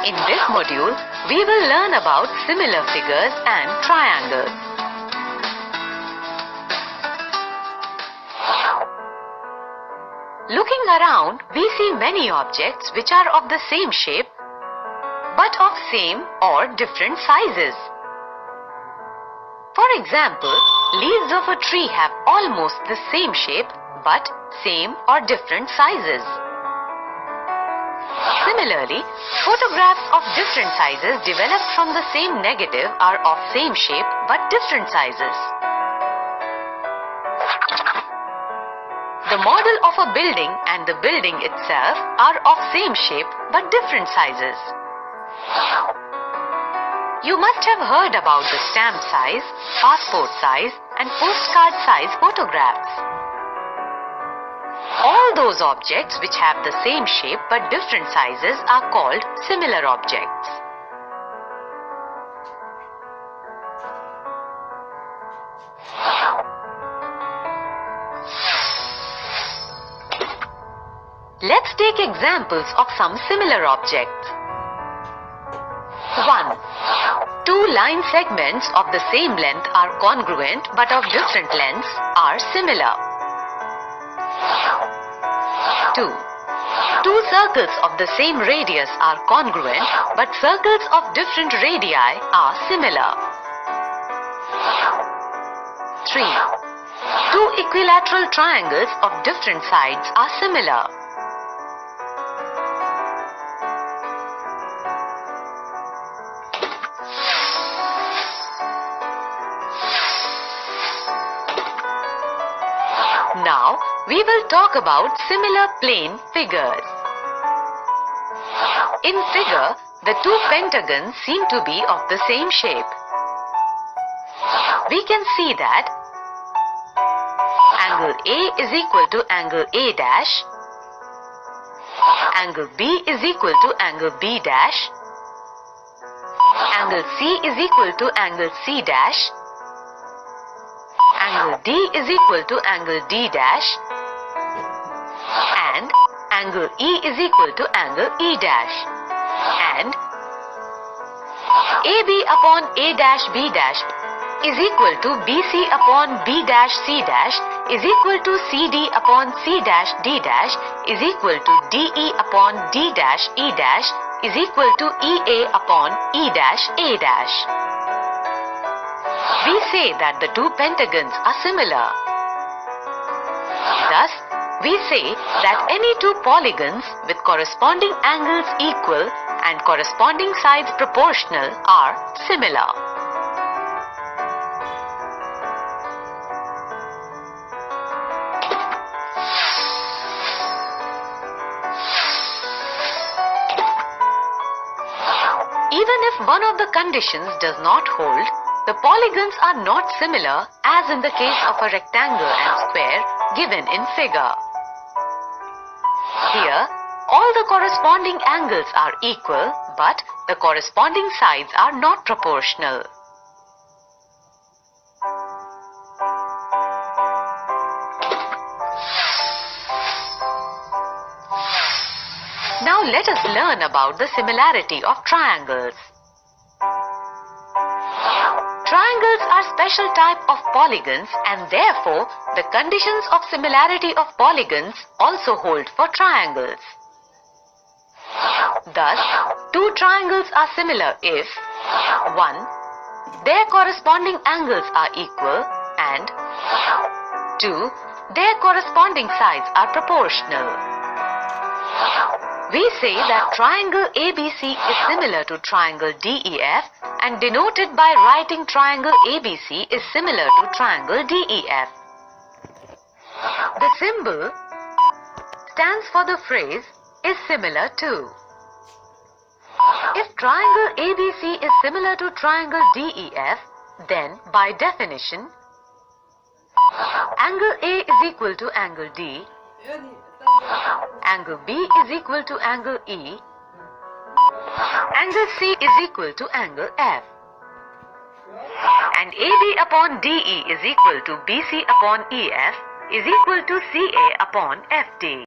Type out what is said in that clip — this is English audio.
In this module, we will learn about similar figures and triangles. Looking around, we see many objects which are of the same shape but of same or different sizes. For example, leaves of a tree have almost the same shape but same or different sizes. Similarly, photographs of different sizes developed from the same negative are of same shape but different sizes. The model of a building and the building itself are of same shape but different sizes. You must have heard about the stamp size, passport size and postcard size photographs. All those objects which have the same shape but different sizes are called similar objects. Let's take examples of some similar objects. 1. Two line segments of the same length are congruent but of different lengths are similar. 2. Two circles of the same radius are congruent but circles of different radii are similar. 3. Two equilateral triangles of different sides are similar. Now, we will talk about similar plane figures. In figure, the two pentagons seem to be of the same shape. We can see that angle A is equal to angle A dash, angle B is equal to angle B dash, angle C is equal to angle C dash, angle D is equal to angle D dash, and angle E is equal to angle E dash, and AB upon A dash B dash is equal to BC upon B dash C dash is equal to CD upon C dash D dash is equal to DE upon D dash E dash is equal to EA upon E dash A dash. We say that the two pentagons are similar. Thus, we say that any two polygons with corresponding angles equal and corresponding sides proportional are similar. Even if one of the conditions does not hold, the polygons are not similar as in the case of a rectangle and square given in figure. Here, all the corresponding angles are equal, but the corresponding sides are not proportional. Now let us learn about the similarity of triangles. Triangles are special type of polygons and therefore the conditions of similarity of polygons also hold for triangles. Thus, two triangles are similar if 1. Their corresponding angles are equal and 2. Their corresponding sides are proportional. We say that triangle ABC is similar to triangle DEF and denoted by writing triangle ABC is similar to triangle DEF. The symbol stands for the phrase is similar to. If triangle ABC is similar to triangle DEF, then by definition, angle A is equal to angle D, angle B is equal to angle E, angle C is equal to angle F, and AB upon DE is equal to BC upon EF is equal to CA upon FD.